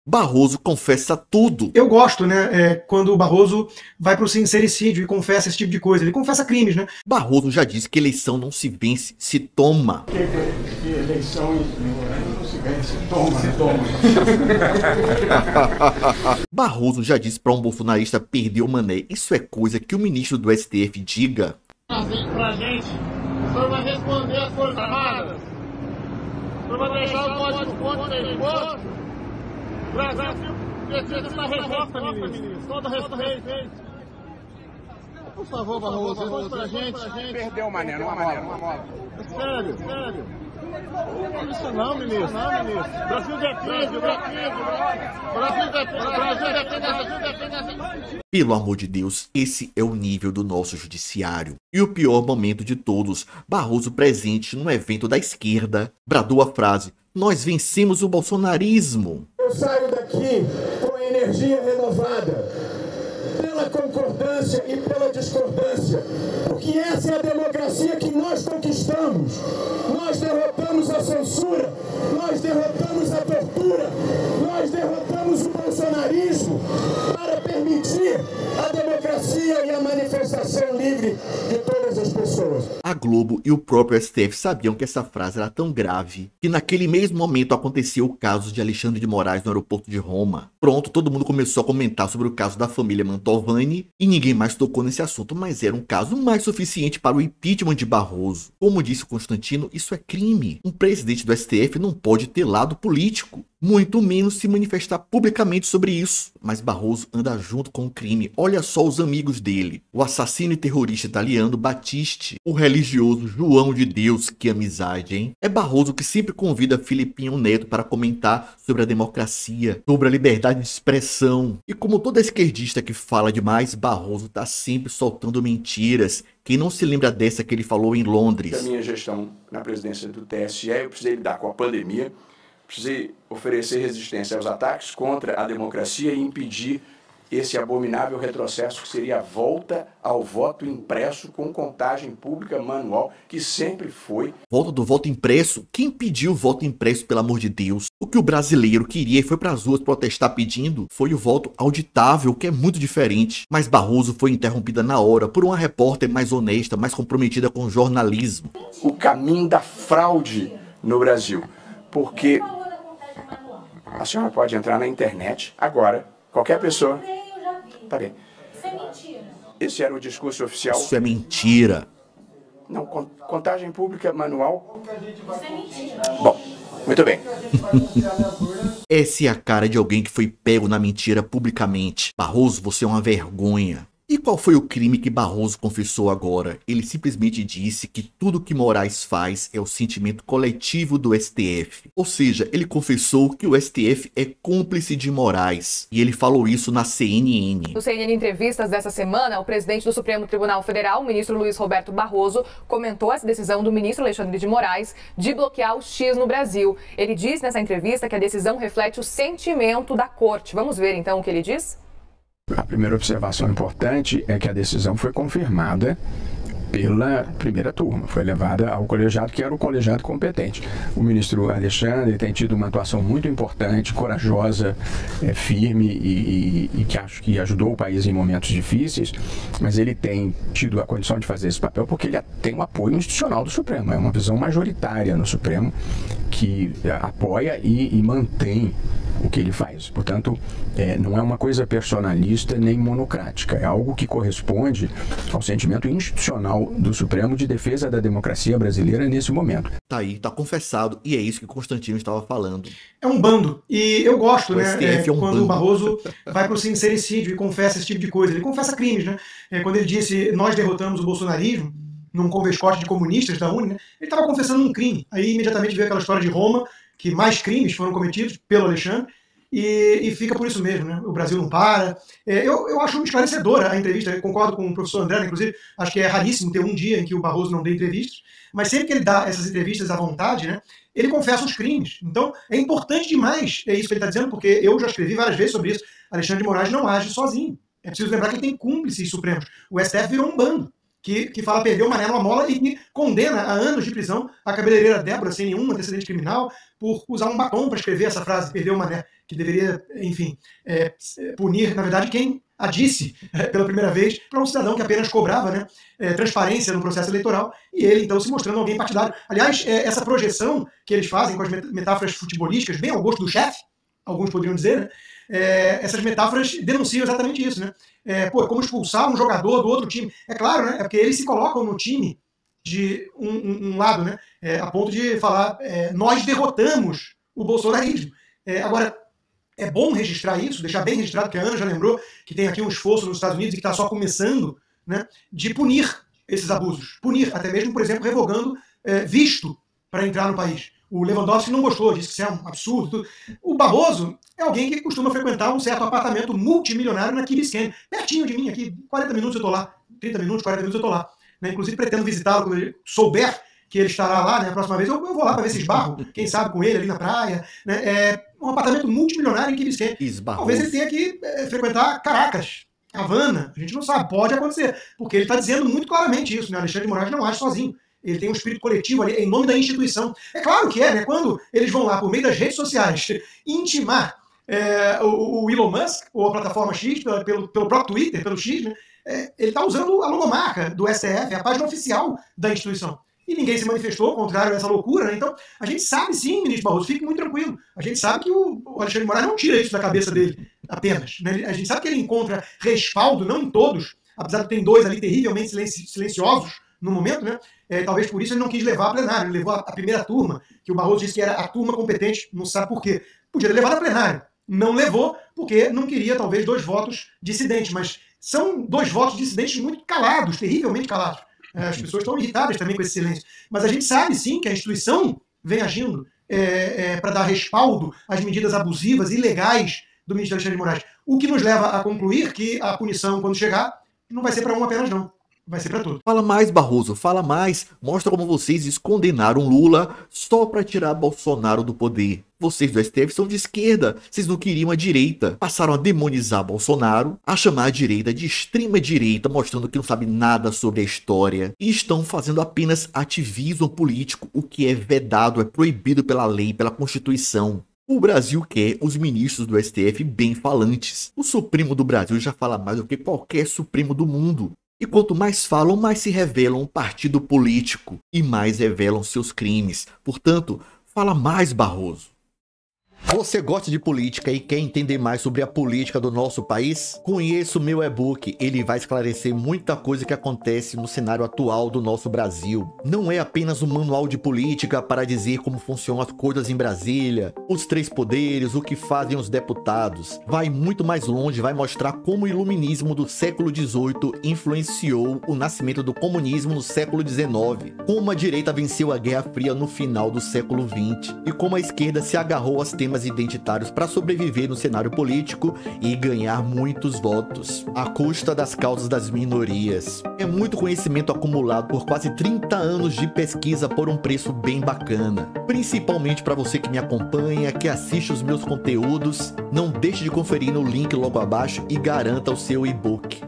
Barroso confessa tudo. Eu gosto, né, quando o Barroso vai para o sincericídio e confessa esse tipo de coisa. Ele confessa crimes, né? Barroso já disse que eleição não se vence, se toma. Que eleição não se vence, se toma. Barroso já disse para um bolsonarista perder o mané. Isso é coisa que o ministro do STF diga. Pra gente, o senhor vai responder às Forças Armadas? O senhor vai deixar o código perigoso? O Brasil precisa da resposta, ministro. Toda respeito. Por favor, Barroso, responde pra gente. Perdeu o mané, numa moda. Sério. Não, isso não, ministro. Brasil depende. Brasil depende. Pelo amor de Deus, esse é o nível do nosso judiciário. E o pior momento de todos, Barroso presente num evento da esquerda, bradou a frase: "Nós vencemos o bolsonarismo". Eu saio daqui com a energia renovada, pela concordância e pela discordância, porque essa é a democracia que nós conquistamos. Nós derrotamos a censura, nós derrotamos a tortura, nós derrotamos o bolsonarismo para permitir a democracia e a manifestação livre de todas as pessoas. A Globo e o próprio STF sabiam que essa frase era tão grave que naquele mesmo momento aconteceu o caso de Alexandre de Moraes no aeroporto de Roma. Pronto, todo mundo começou a comentar sobre o caso da família Mantovani e ninguém mais tocou nesse assunto, mas era um caso mais suficiente para o impeachment de Barroso. Como disse Constantino, isso é crime. Um presidente do STF não pode ter lado político, muito menos se manifestar publicamente sobre isso. Mas Barroso anda junto com o crime. Olha só os amigos dele: o assassino e terrorista italiano Battisti, o religioso João de Deus. Que amizade, hein? É Barroso que sempre convida Filipinho Neto para comentar sobre a democracia, sobre a liberdade de expressão. E como toda esquerdista que fala demais, Barroso tá sempre soltando mentiras. Quem não se lembra dessa que ele falou em Londres? Da minha gestão na presidência do TSE, eu precisei lidar com a pandemia, precisei oferecer resistência aos ataques contra a democracia e impedir esse abominável retrocesso que seria a volta ao voto impresso com contagem pública manual, que sempre foi. Volta do voto impresso? Quem pediu o voto impresso, pelo amor de Deus? O que o brasileiro queria e foi para as ruas protestar pedindo foi o voto auditável, que é muito diferente. Mas Barroso foi interrompida na hora por uma repórter mais honesta, mais comprometida com o jornalismo. O caminho da fraude no Brasil, porque a senhora pode entrar na internet agora, qualquer pessoa. Tá bem. Isso é mentira. Esse era o discurso oficial. Isso é mentira. Não, contagem pública manual. Isso é mentira. Bom, muito bem. Essa é a cara de alguém que foi pego na mentira publicamente. Barroso, você é uma vergonha. E qual foi o crime que Barroso confessou agora? Ele simplesmente disse que tudo que Moraes faz é o sentimento coletivo do STF. Ou seja, ele confessou que o STF é cúmplice de Moraes. E ele falou isso na CNN. No CNN Entrevistas dessa semana, o presidente do Supremo Tribunal Federal, o ministro Luiz Roberto Barroso, comentou essa decisão do ministro Alexandre de Moraes de bloquear o X no Brasil. Ele diz nessa entrevista que a decisão reflete o sentimento da corte. Vamos ver então o que ele diz? A primeira observação importante é que a decisão foi confirmada pela primeira turma, foi levada ao colegiado, que era o colegiado competente. O ministro Alexandre tem tido uma atuação muito importante, corajosa, firme e que acho que ajudou o país em momentos difíceis, mas ele tem tido a condição de fazer esse papel porque ele tem um apoio institucional do Supremo, é uma visão majoritária no Supremo que apoia e mantém o que ele faz. Portanto, não é uma coisa personalista nem monocrática, é algo que corresponde ao sentimento institucional do Supremo de defesa da democracia brasileira nesse momento. Tá aí, tá confessado, e é isso que Constantino estava falando. É um bando, e eu gosto, né, STF é um quando bando. o Barroso vai para o sincericídio e confessa esse tipo de coisa. Ele confessa crimes, né? Quando ele disse, nós derrotamos o bolsonarismo, num convescote de comunistas da UNE, né? Ele estava confessando um crime. Aí imediatamente veio aquela história de Roma, que mais crimes foram cometidos pelo Alexandre, e fica por isso mesmo, né? O Brasil não para. Eu acho esclarecedora a entrevista, concordo com o professor André, né? Inclusive, acho que é raríssimo ter um dia em que o Barroso não dê entrevistas, mas sempre que ele dá essas entrevistas à vontade, né, ele confessa os crimes. Então, é importante demais, é isso que ele está dizendo, porque eu já escrevi várias vezes sobre isso. Alexandre de Moraes não age sozinho. É preciso lembrar que ele tem cúmplices supremos. O STF virou um bando que fala perdeu o mané numa mola e que condena a anos de prisão a cabeleireira Débora, sem nenhum antecedente criminal, por usar um batom para escrever essa frase, perdeu o mané. que deveria, enfim, punir, na verdade, quem a disse pela primeira vez para um cidadão que apenas cobrava, né, transparência no processo eleitoral, e ele, então, se mostrando alguém partidário. Aliás, essa projeção que eles fazem com as metáforas futebolísticas, bem ao gosto do chefe, alguns poderiam dizer, né, essas metáforas denunciam exatamente isso, né? Como expulsar um jogador do outro time. É claro, né? É porque eles se colocam no time de um lado, né? A ponto de falar, nós derrotamos o bolsonarismo. Agora, é bom registrar isso, deixar bem registrado, que a Ana já lembrou que tem aqui um esforço nos Estados Unidos e que está só começando, né, de punir esses abusos. Punir, até mesmo, por exemplo, revogando visto para entrar no país. O Lewandowski não gostou, disse que isso é um absurdo. Tudo. O Barroso é alguém que costuma frequentar um certo apartamento multimilionário na Key Biscayne, pertinho de mim aqui, 40 minutos eu estou lá, 30 minutos, 40 minutos eu estou lá. Né? Inclusive pretendo visitá-lo quando ele souber que ele estará lá, né, a próxima vez, eu vou lá para ver se esbarro, quem sabe com ele ali na praia. Né? Um apartamento multimilionário em Key Biscayne. Talvez ele tenha que frequentar Caracas, Havana, a gente não sabe, pode acontecer, porque ele está dizendo muito claramente isso, né? Alexandre de Moraes não age sozinho. Ele tem um espírito coletivo ali, em nome da instituição. É claro que né? Quando eles vão lá, por meio das redes sociais, intimar o Elon Musk, ou a plataforma X, pelo próprio Twitter, pelo X, né? Ele está usando a logomarca do STF, a página oficial da instituição. E ninguém se manifestou contrário a essa loucura, né? Então, a gente sabe sim, ministro Barroso, fique muito tranquilo. A gente sabe que o Alexandre de Moraes não tira isso da cabeça dele apenas. Né? A gente sabe que ele encontra respaldo, não em todos, apesar de ter dois ali terrivelmente silenciosos no momento, né? Talvez por isso ele não quis levar a plenário, ele levou a primeira turma, que o Barroso disse que era a turma competente, não sabe por quê. Podia ter levado a plenário. Não levou, porque não queria, talvez, 2 votos dissidentes, mas são 2 votos dissidentes muito calados, terrivelmente calados. As pessoas estão irritadas também com esse silêncio. Mas a gente sabe, sim, que a instituição vem agindo para dar respaldo às medidas abusivas, ilegais do ministro Alexandre de Moraes. O que nos leva a concluir que a punição, quando chegar, não vai ser para um apenas, não. Vai ser para tudo. Fala mais, Barroso, fala mais. Mostra como vocês condenaram Lula só para tirar Bolsonaro do poder. Vocês do STF são de esquerda, vocês não queriam a direita. Passaram a demonizar Bolsonaro, a chamar a direita de extrema direita, mostrando que não sabe nada sobre a história. E estão fazendo apenas ativismo político, o que é vedado, é proibido pela lei, pela Constituição. O Brasil quer os ministros do STF bem falantes. O Supremo do Brasil já fala mais do que qualquer Supremo do mundo. E quanto mais falam, mais se revelam um partido político e mais revelam seus crimes. Portanto, fala mais, Barroso. Você gosta de política e quer entender mais sobre a política do nosso país? Conheça o meu e-book, ele vai esclarecer muita coisa que acontece no cenário atual do nosso Brasil. Não é apenas um manual de política para dizer como funcionam as coisas em Brasília, os 3 poderes, o que fazem os deputados. Vai muito mais longe, vai mostrar como o iluminismo do século XVIII influenciou o nascimento do comunismo no século XIX, como a direita venceu a Guerra Fria no final do século XX e como a esquerda se agarrou aos temas identitários para sobreviver no cenário político e ganhar muitos votos, à custa das causas das minorias. É muito conhecimento acumulado por quase 30 anos de pesquisa por um preço bem bacana. Principalmente para você que me acompanha, que assiste os meus conteúdos, não deixe de conferir no link logo abaixo e garanta o seu e-book.